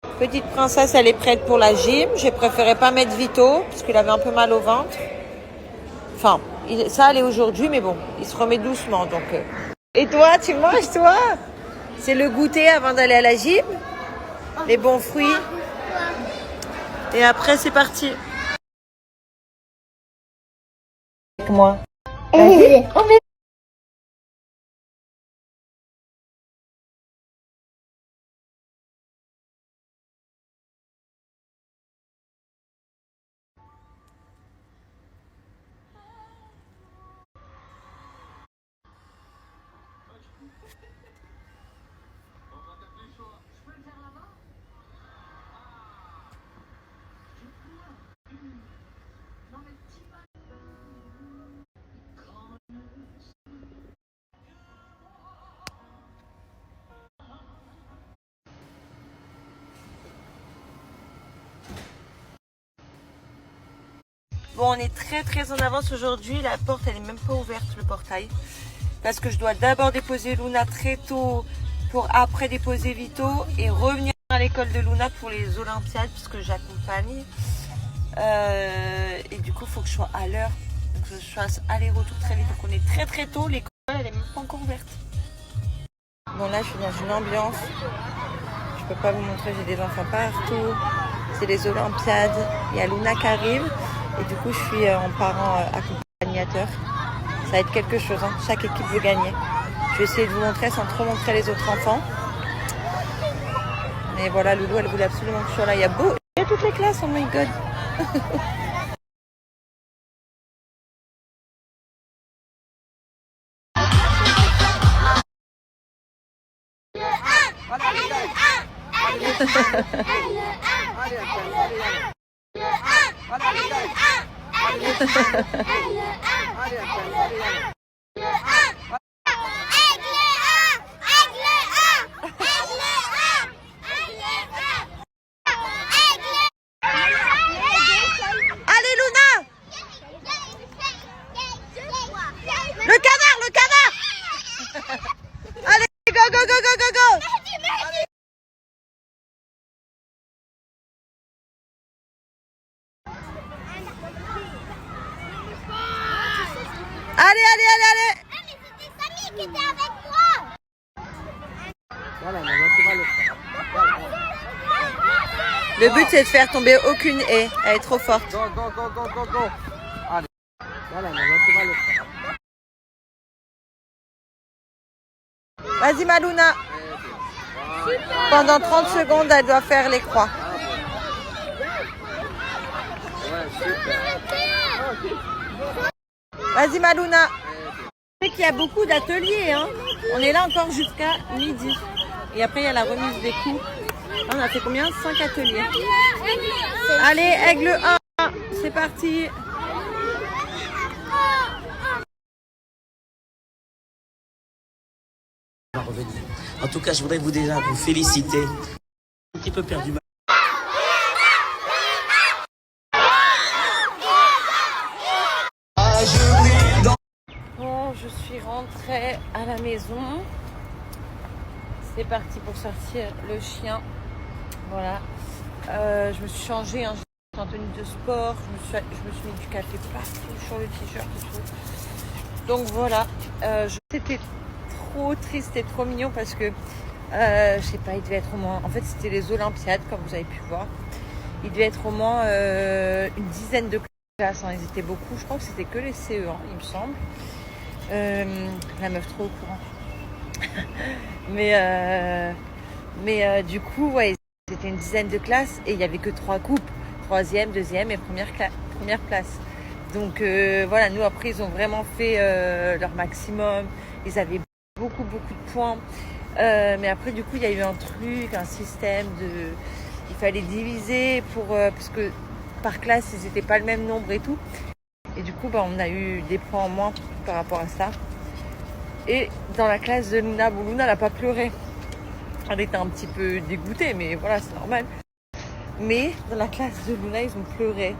Petite princesse, elle est prête pour la gym. J'ai préféré pas mettre Vito parce qu'il avait un peu mal au ventre. Enfin, ça allait aujourd'hui, mais bon, il se remet doucement. Donc. Et toi, tu manges, toi? C'est le goûter avant d'aller à la gym. Les bons fruits. Et après, c'est parti. Avec moi. Bon, on est très en avance aujourd'hui. La porte, elle est même pas ouverte, le portail. Parce que je dois d'abord déposer Luna très tôt pour après déposer Vito et revenir à l'école de Luna pour les Olympiades puisque j'accompagne. Et du coup, il faut que je sois à l'heure. Donc, je fasse aller-retour très vite. Donc, on est très tôt. L'école, elle est même pas encore ouverte. Bon, là, je suis dans une ambiance. Je peux pas vous montrer, j'ai des enfants partout. C'est les Olympiades. Il y a Luna qui arrive. Et du coup, je suis en parent accompagnateur. Ça va être quelque chose, hein. Chaque équipe veut gagner. Je vais essayer de vous montrer sans trop montrer les autres enfants. Mais voilà, Loulou, elle voulait absolument que je sois là. Il y a toutes les classes, oh my god. Allez Luna! Le canard! Allez, go! Allez! Ah, mais c'était Samy qui était avec moi. Voilà, maintenant tu vas le faire. Voilà. Le but c'est de faire tomber aucune haie. Elle est trop forte. Go. Allez. Voilà, maintenant tu vas le faire. Vas-y ma Luna. Pendant 30 secondes, elle doit faire les croix. Ouais, super. Vas-y ma Luna. Je sais qu'il y a beaucoup d'ateliers, hein. On est là encore jusqu'à midi. Et après il y a la remise des coûts. Là, on a fait combien? 5 ateliers. Allez, aigle 1. C'est parti. En tout cas, je voudrais déjà vous féliciter. Un petit peu perdu. Bon, je suis rentrée à la maison. C'est parti pour sortir le chien. Voilà. Je me suis changée, hein. J'étais en tenue de sport. Je me suis mis du café partout sur le t-shirt et tout. Donc voilà. C'était trop triste et trop mignon parce que je sais pas, il devait être au moins. En fait, c'était les Olympiades, comme vous avez pu voir. Il devait être au moins une dizaine de classes. Hein. Ils étaient beaucoup. Je crois que c'était que les CE1, il me semble. La meuf trop au courant. mais du coup, ouais, c'était une dizaine de classes et il n'y avait que 3 coupes. 3e, 2e et première place. Donc voilà, nous après, ils ont vraiment fait leur maximum. Ils avaient beaucoup de points. Mais après, du coup, il y a eu un système de... Il fallait diviser parce que par classe, ils n'étaient pas le même nombre et tout. Et du coup, on a eu des points en moins par rapport à ça. Et dans la classe de Luna, Luna n'a pas pleuré. Elle était un petit peu dégoûtée, mais voilà, c'est normal. Mais dans la classe de Luna, ils ont pleuré.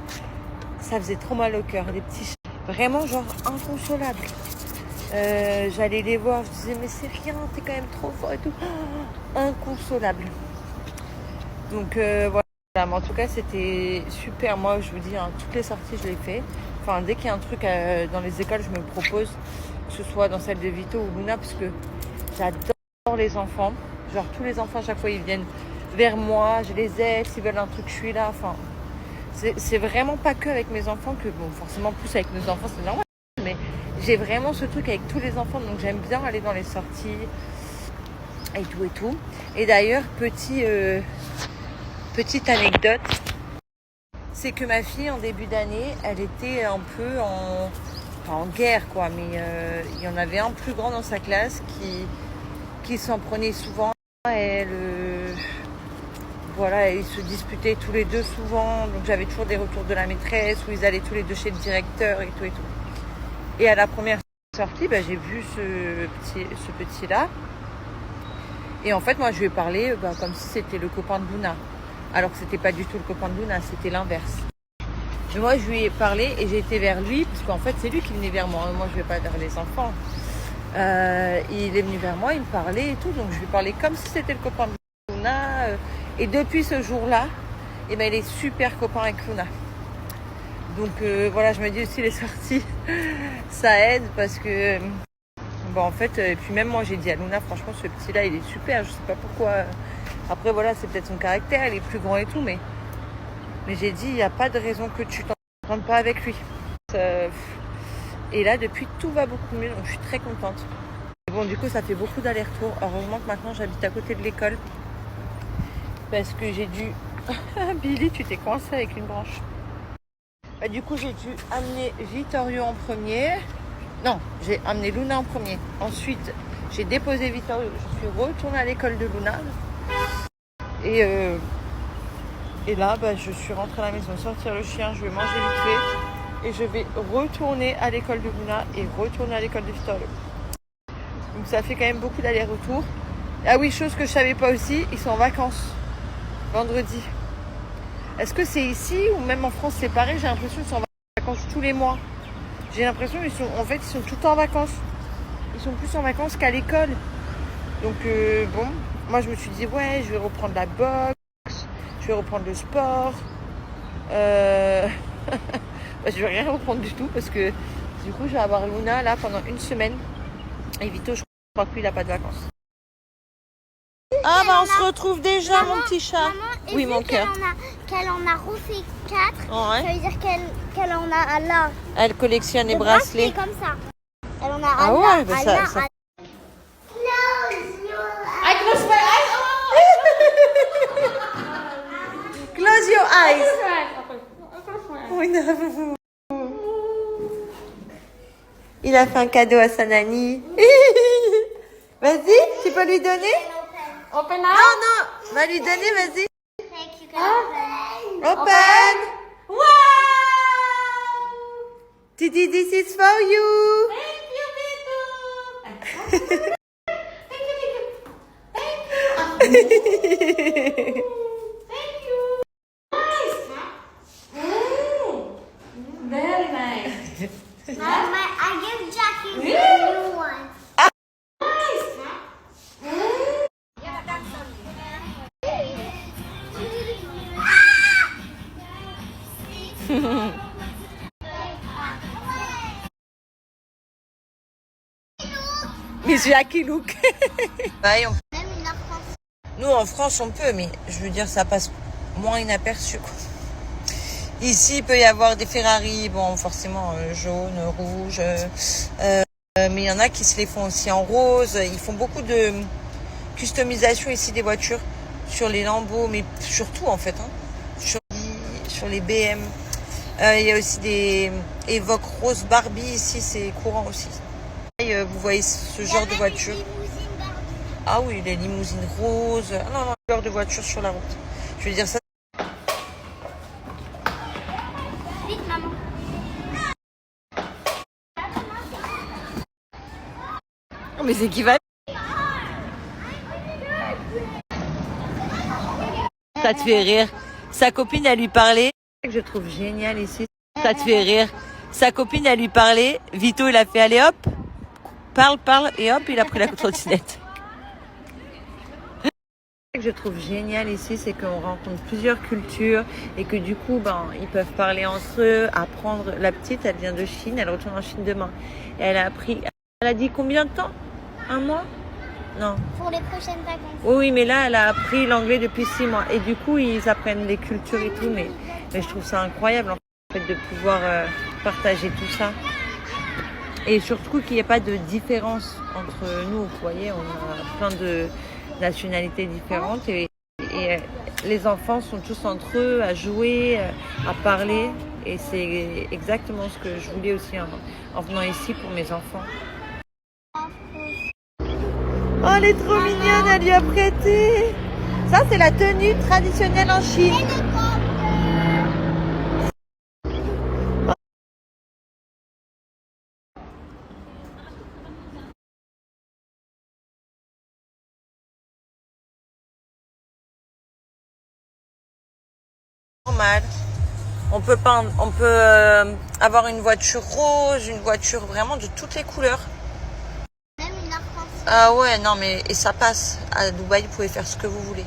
Ça faisait trop mal au cœur. Les petits chats, vraiment genre inconsolables. J'allais les voir, je disais mais c'est rien, t'es quand même trop fort et tout. Inconsolable. Donc voilà. Mais en tout cas, c'était super. Moi, je vous dis, hein, toutes les sorties, je les fais. Enfin, dès qu'il y a un truc dans les écoles, je me propose, que ce soit dans celle de Vito ou Luna, parce que j'adore les enfants. Genre, tous les enfants, à chaque fois, ils viennent vers moi, je les aide, s'ils veulent un truc, je suis là. Enfin, c'est vraiment pas que avec mes enfants que, bon, forcément, plus avec nos enfants, c'est normal. Mais j'ai vraiment ce truc avec tous les enfants, donc j'aime bien aller dans les sorties et tout et tout. Et d'ailleurs, petite anecdote, c'est que ma fille, en début d'année, elle était un peu en guerre, quoi. Mais il y en avait un plus grand dans sa classe qui s'en prenait souvent. Voilà, ils se disputaient tous les deux souvent. Donc j'avais toujours des retours de la maîtresse où ils allaient tous les deux chez le directeur et tout et tout. Et à la première sortie, j'ai vu ce petit-là. Et en fait, moi, je lui ai parlé comme si c'était le copain de Luna. Alors que c'était pas du tout le copain de Luna, c'était l'inverse. Mais moi, je lui ai parlé et j'ai été vers lui, parce qu'en fait, c'est lui qui venait vers moi. Moi, je vais pas vers les enfants. Il est venu vers moi, il me parlait et tout. Donc, je lui parlais comme si c'était le copain de Luna. Et depuis ce jour-là, il est super copain avec Luna. Donc, voilà, je me dis aussi les sorties, ça aide parce que... en fait, et puis même moi, j'ai dit à Luna, franchement, ce petit-là, il est super. Je sais pas pourquoi... Après, voilà, c'est peut-être son caractère, il est plus grand et tout, mais j'ai dit, il n'y a pas de raison que tu t'entendes pas avec lui. Et là, depuis, tout va beaucoup mieux, donc je suis très contente. Bon, du coup, ça fait beaucoup d'allers-retours. Heureusement que maintenant, j'habite à côté de l'école. Parce que j'ai dû... Billy, tu t'es coincé avec une branche. Du coup, j'ai dû amener Vittorio en premier. Non, j'ai amené Luna en premier. Ensuite, j'ai déposé Vittorio. Je suis retournée à l'école de Luna. Et là, je suis rentrée à la maison, sortir le chien, je vais manger vite fait. Et je vais retourner à l'école de Luna et retourner à l'école de Vittorio. Donc ça fait quand même beaucoup d'allers-retours. Ah oui, chose que je savais pas aussi, ils sont en vacances. Vendredi. Est-ce que c'est ici ou même en France c'est pareil? J'ai l'impression qu'ils sont en vacances tous les mois. J'ai l'impression qu'ils sont tout le temps en vacances. Ils sont plus en vacances qu'à l'école. Donc bon, moi je me suis dit ouais, je vais reprendre la boxe, je vais reprendre le sport. Je vais rien reprendre du tout parce que du coup je vais avoir Luna là pendant une semaine. Et Vito, je crois que lui il a pas de vacances. Ah on se retrouve déjà, maman, mon petit chat. Maman, oui, mon cœur. Qu'elle en a refait 4, ouais. Ça veut dire qu'elle en a là. Elle collectionne les bracelets. Comme ça. Elle en a ah ouais, ça... I close my eyes. Close your eyes. Oui, il a fait un cadeau à sa nanny. Vas-y, tu peux lui donner? Open up. Non, va lui donner, vas-y. Open. Wow. Titi, this is for you. Thank you, Vito. Thank you. Nice. Very nice. I give Jackie the new one. Nice. Miss Jackie Look. Nous en France on peut, mais je veux dire ça passe moins inaperçu quoi. Ici il peut y avoir des Ferrari, bon forcément jaune, rouge, mais il y en a qui se les font aussi en rose. Ils font beaucoup de customisation ici des voitures sur les Lambo, mais surtout en fait, sur les BM. Il y a aussi des Evoque rose Barbie ici, c'est courant aussi. Et, vous voyez ce genre de voiture. Ah oui, les limousines roses. Ah non, ce genre de voiture sur la route. Je veux dire ça. Vite, maman. Oh, mais c'est qui va. Ça te fait rire. Sa copine, elle lui parlait. Ce que je trouve génial ici. Ça te fait rire. Sa copine, elle lui parlait. Vito, il a fait allez hop. Parle, et hop, il a pris la trottinette. que je trouve génial ici, c'est qu'on rencontre plusieurs cultures et que du coup, ils peuvent parler entre eux, apprendre. La petite, elle vient de Chine, elle retourne en Chine demain. Et elle a dit combien de temps? 1 mois? Non. Pour les prochaines vacances. Oui, mais là, elle a appris l'anglais depuis 6 mois. Et du coup, ils apprennent les cultures et tout. Mais je trouve ça incroyable, en fait, de pouvoir partager tout ça. Et surtout qu'il n'y ait pas de différence entre nous. Vous voyez, on a plein de nationalités différentes. Et les enfants sont tous entre eux à jouer, à parler. Et c'est exactement ce que je voulais aussi en venant ici pour mes enfants. Oh, elle est trop mignonne, elle lui a prêté. Ça, c'est la tenue traditionnelle en Chine. Normal. On peut avoir une voiture rose, une voiture vraiment de toutes les couleurs. Même une arc-en-ciel. Ah ouais, non mais et ça passe. À Dubaï, vous pouvez faire ce que vous voulez.